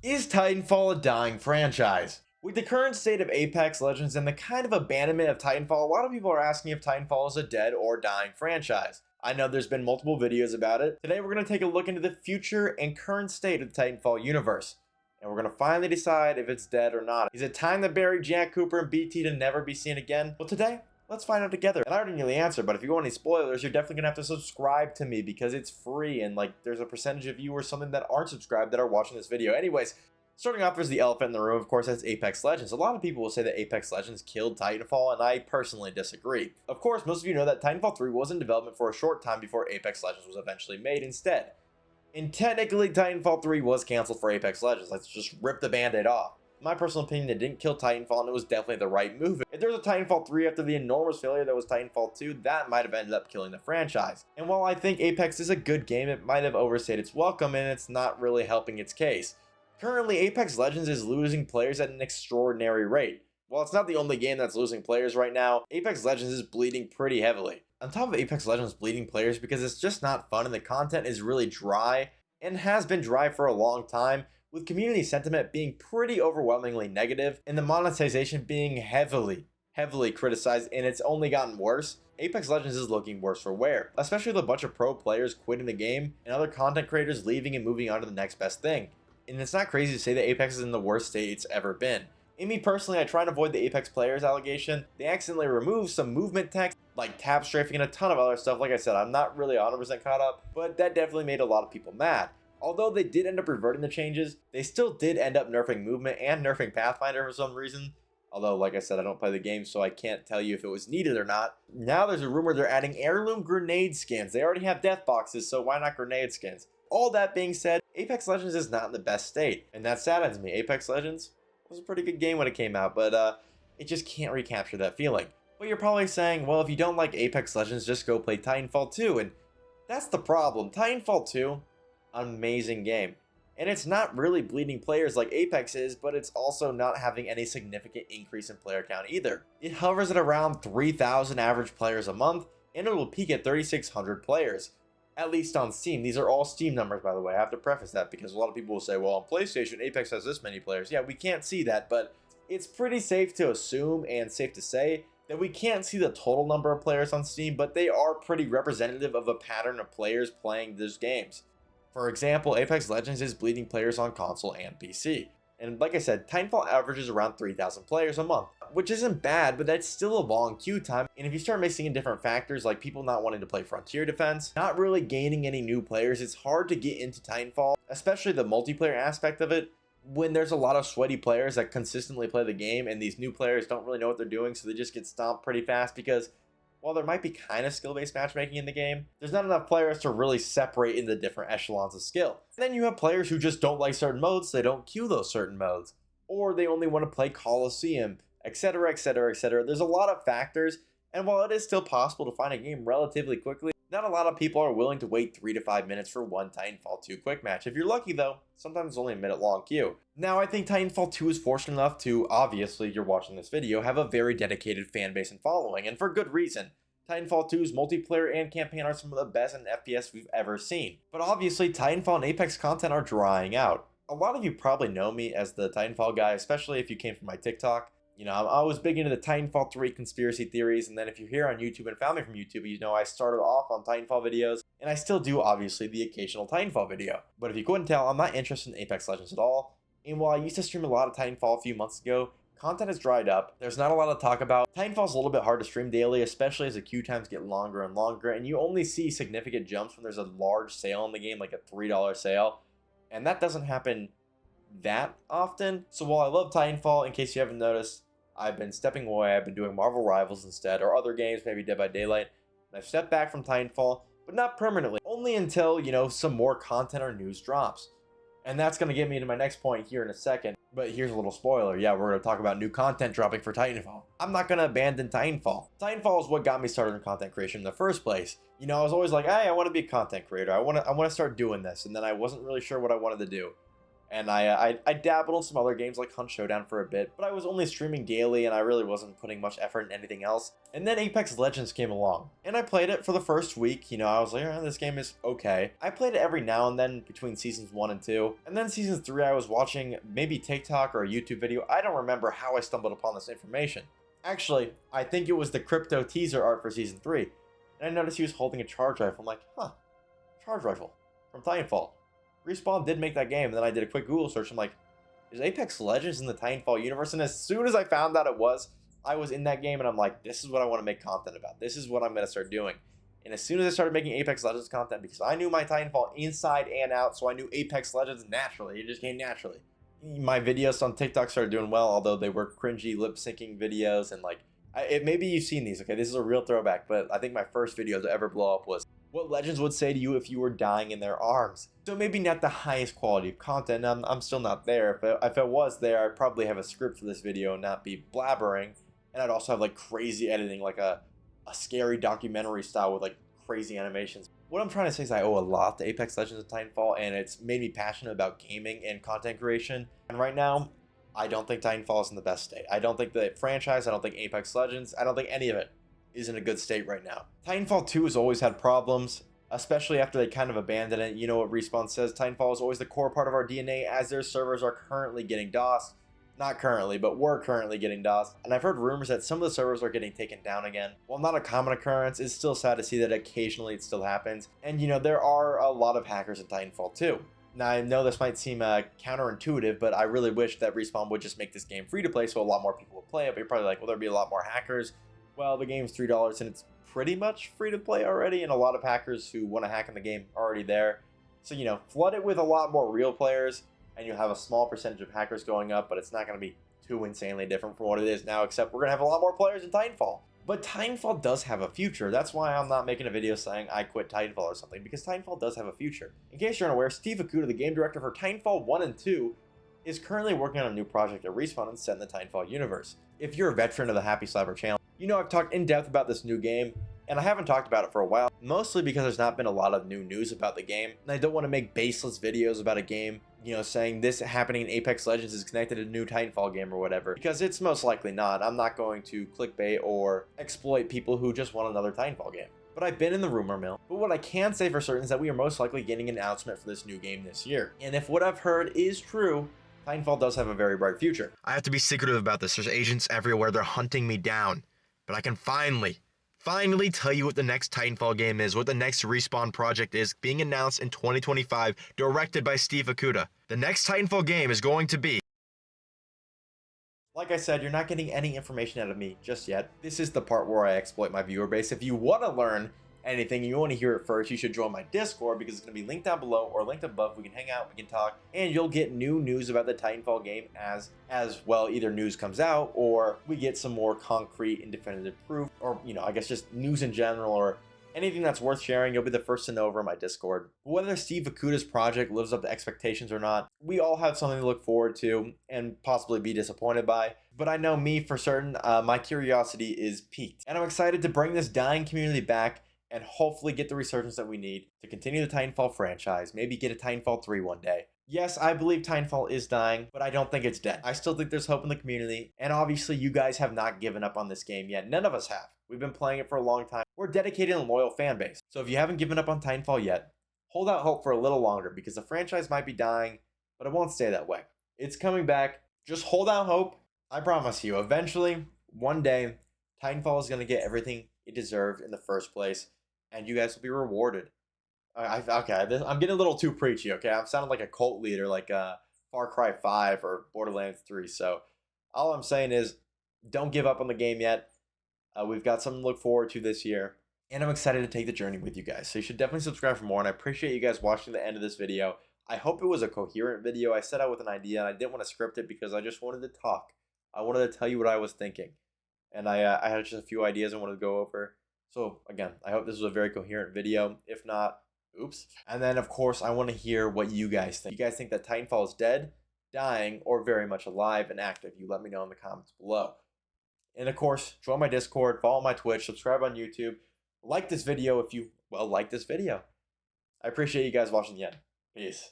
Is Titanfall a dying franchise? With the current state of Apex Legends and the kind of abandonment of Titanfall, a lot of people are asking if Titanfall is a dead or dying franchise. I know there's been multiple videos about it. Today we're going to take a look into the future and current state of the Titanfall universe. And we're going to finally decide if it's dead or not. Is it time to bury Jack Cooper and BT to never be seen again? Well, today, let's find out together. And I already knew the answer, but if you want any spoilers, you're definitely going to have to subscribe to me because it's free. And there's a percentage of you or something that aren't subscribed that are watching this video. Anyways, starting off, there's the elephant in the room. Of course, that's Apex Legends. A lot of people will say that Apex Legends killed Titanfall, and I personally disagree. Of course, most of you know that Titanfall 3 was in development for a short time before Apex Legends was eventually made instead. And technically, Titanfall 3 was canceled for Apex Legends. Let's just rip the band-aid off. In my personal opinion, it didn't kill Titanfall, and it was definitely the right move. If there was a Titanfall 3 after the enormous failure that was Titanfall 2, that might have ended up killing the franchise. And while I think Apex is a good game, it might have overstayed its welcome, and it's not really helping its case. Currently, Apex Legends is losing players at an extraordinary rate. While it's not the only game that's losing players right now, Apex Legends is bleeding pretty heavily. On top of Apex Legends bleeding players because it's just not fun and the content is really dry, and has been dry for a long time, with community sentiment being pretty overwhelmingly negative, and the monetization being heavily criticized, and it's only gotten worse. Apex Legends is looking worse for wear, especially with a bunch of pro players quitting the game, and other content creators leaving and moving on to the next best thing. And it's not crazy to say that Apex is in the worst state it's ever been. And me personally, I try and avoid the Apex players allegation. They accidentally removed some movement text, like tab strafing and a ton of other stuff. Like I said, I'm not really 100% caught up, but that definitely made a lot of people mad. Although they did end up reverting the changes, they still did end up nerfing movement and nerfing Pathfinder for some reason. Although, like I said, I don't play the game, so I can't tell you if it was needed or not. Now there's a rumor they're adding heirloom grenade skins. They already have death boxes, so why not grenade skins? All that being said, Apex Legends is not in the best state, and that saddens me. Apex Legends was a pretty good game when it came out, but it just can't recapture that feeling. But you're probably saying, well, if you don't like Apex Legends, just go play Titanfall 2, and that's the problem. Titanfall 2, amazing game. And it's not really bleeding players like Apex is, but it's also not having any significant increase in player count either. It hovers at around 3,000 average players a month, and it will peak at 3,600 players. At least on Steam. These are all Steam numbers, by the way. I have to preface that because a lot of people will say, well, on PlayStation, Apex has this many players. Yeah, we can't see that, but it's pretty safe to assume and safe to say that we can't see the total number of players on Steam, but they are pretty representative of a pattern of players playing these games. For example, Apex Legends is bleeding players on console and PC. And like I said, Titanfall averages around 3,000 players a month, which isn't bad, but that's still a long queue time. And if you start mixing in different factors like people not wanting to play Frontier Defense, not really gaining any new players, it's hard to get into Titanfall, especially the multiplayer aspect of it, when there's a lot of sweaty players that consistently play the game and these new players don't really know what they're doing, so they just get stomped pretty fast because while there might be kind of skill-based matchmaking in the game, there's not enough players to really separate in the different echelons of skill. And then you have players who just don't like certain modes, so they don't queue those certain modes. Or they only want to play Coliseum, etc, etc, etc. There's a lot of factors, and while it is still possible to find a game relatively quickly, not a lot of people are willing to wait 3 to 5 minutes for one Titanfall 2 quick match. If you're lucky though, sometimes it's only a minute long queue. Now I think Titanfall 2 is fortunate enough to, obviously you're watching this video, have a very dedicated fan base and following, and for good reason. Titanfall 2's multiplayer and campaign are some of the best in FPS we've ever seen. But obviously, Titanfall and Apex content are drying out. A lot of you probably know me as the Titanfall guy, especially if you came from my TikTok. You know, I was big into the Titanfall 3 conspiracy theories, and then if you're here on YouTube and found me from YouTube, you know I started off on Titanfall videos, and I still do, obviously, the occasional Titanfall video. But if you couldn't tell, I'm not interested in Apex Legends at all, and while I used to stream a lot of Titanfall a few months ago, content has dried up. There's not a lot to talk about. Titanfall's a little bit hard to stream daily, especially as the queue times get longer and longer, and you only see significant jumps when there's a large sale in the game, like a $3 sale, and that doesn't happen that often. So while I love Titanfall, in case you haven't noticed, I've been stepping away. I've been doing Marvel Rivals instead, or other games, maybe Dead by Daylight. And I've stepped back from Titanfall, but not permanently, only until, you know, some more content or news drops. And that's going to get me to my next point here in a second. But here's a little spoiler. Yeah, we're going to talk about new content dropping for Titanfall. I'm not going to abandon Titanfall. Titanfall is what got me started in content creation in the first place. You know, I was always like, hey, I want to be a content creator. I want to start doing this. And then I wasn't really sure what I wanted to do. And I dabbled in some other games like Hunt Showdown for a bit, but I was only streaming daily and I really wasn't putting much effort in anything else. And then Apex Legends came along, and I played it for the first week. You know, I was like, this game is okay. I played it every now and then between seasons 1 and 2. And then season 3, I was watching maybe TikTok or a YouTube video. I don't remember how I stumbled upon this information. Actually, I think it was the crypto teaser art for season 3. And I noticed he was holding a charge rifle. I'm like, charge rifle from Titanfall. Respawn did make that game, and then I did a quick Google search. I'm like, is Apex Legends in the Titanfall universe? And as soon as I found out it was, I was in that game, and I'm like, this is what I want to make content about. This is what I'm going to start doing. And as soon as I started making Apex Legends content, because I knew my Titanfall inside and out, so I knew Apex Legends naturally. It just came naturally. My videos on TikTok started doing well, although they were cringy lip-syncing videos, and like, maybe you've seen these, okay? This is a real throwback, but I think my first video to ever blow up was what Legends would say to you if you were dying in their arms. So maybe not the highest quality of content. I'm still not there. If it was there, I'd probably have a script for this video and not be blabbering. And I'd also have like crazy editing, like a scary documentary style with like crazy animations. What I'm trying to say is I owe a lot to Apex Legends and Titanfall, and it's made me passionate about gaming and content creation. And right now, I don't think Titanfall is in the best state. I don't think the franchise, I don't think Apex Legends, I don't think any of it is in a good state right now. Titanfall 2 has always had problems, especially after they kind of abandoned it. You know what Respawn says, Titanfall is always the core part of our DNA, as their servers are currently getting DOSed. Not currently, but were currently getting DOSed. And I've heard rumors that some of the servers are getting taken down again. While not a common occurrence, it's still sad to see that occasionally it still happens. And you know, there are a lot of hackers in Titanfall 2. Now, I know this might seem counterintuitive, but I really wish that Respawn would just make this game free to play so a lot more people would play it. But you're probably like, well, there'd be a lot more hackers. Well, the game's $3 and it's pretty much free to play already, and a lot of hackers who want to hack in the game are already there. So, you know, flood it with a lot more real players, and you'll have a small percentage of hackers going up, but it's not going to be too insanely different from what it is now, except we're going to have a lot more players in Titanfall. But Titanfall does have a future. That's why I'm not making a video saying I quit Titanfall or something, because Titanfall does have a future. In case you're unaware, Steve Akuta, the game director for Titanfall 1 and 2, is currently working on a new project at Respawn and set in the Titanfall universe. If you're a veteran of the Happy Slapper channel, you know I've talked in depth about this new game, and I haven't talked about it for a while, mostly because there's not been a lot of new news about the game, and I don't want to make baseless videos about a game, you know, saying this happening in Apex Legends is connected to a new Titanfall game or whatever, because it's most likely not. I'm not going to clickbait or exploit people who just want another Titanfall game. But I've been in the rumor mill. But what I can say for certain is that we are most likely getting an announcement for this new game this year. And if what I've heard is true, Titanfall does have a very bright future. I have to be secretive about this. There's agents everywhere. They're hunting me down. But I can finally tell you what the next Titanfall game is, what the next Respawn project is, being announced in 2025, directed by Steve Akuta. The next Titanfall game is going to be... Like I said, you're not getting any information out of me just yet. This is the part where I exploit my viewer base. If you want to learn anything, you want to hear it first, you should join my Discord, because it's going to be linked down below or linked above. We can hang out, we can talk, and you'll get new news about the Titanfall game as well. Either news comes out or we get some more concrete and definitive proof, or, you know, I guess just news in general or anything that's worth sharing. You'll be the first to know over my Discord. Whether Steve Akuta's project lives up to expectations or not, we all have something to look forward to and possibly be disappointed by. But I know me for certain, my curiosity is piqued, and I'm excited to bring this dying community back and hopefully get the resurgence that we need to continue the Titanfall franchise, maybe get a Titanfall 3 one day. Yes, I believe Titanfall is dying, but I don't think it's dead. I still think there's hope in the community, and obviously you guys have not given up on this game yet. None of us have. We've been playing it for a long time. We're a dedicated and loyal fan base. So if you haven't given up on Titanfall yet, hold out hope for a little longer, because the franchise might be dying, but it won't stay that way. It's coming back. Just hold out hope. I promise you, eventually, one day, Titanfall is going to get everything it deserved in the first place, and you guys will be rewarded. Okay, I'm getting a little too preachy, okay? I'm sounding like a cult leader, like Far Cry 5 or Borderlands 3. So all I'm saying is, don't give up on the game yet. We've got something to look forward to this year, and I'm excited to take the journey with you guys. So you should definitely subscribe for more, and I appreciate you guys watching the end of this video. I hope it was a coherent video. I set out with an idea, and I didn't want to script it because I just wanted to talk. I wanted to tell you what I was thinking, and I had just a few ideas I wanted to go over. So again, I hope this was a very coherent video. If not, oops. And then of course, I want to hear what you guys think. You guys think that Titanfall is dead, dying, or very much alive and active? You let me know in the comments below. And of course, join my Discord, follow my Twitch, subscribe on YouTube, like this video if you, well, like this video. I appreciate you guys watching the end. Peace.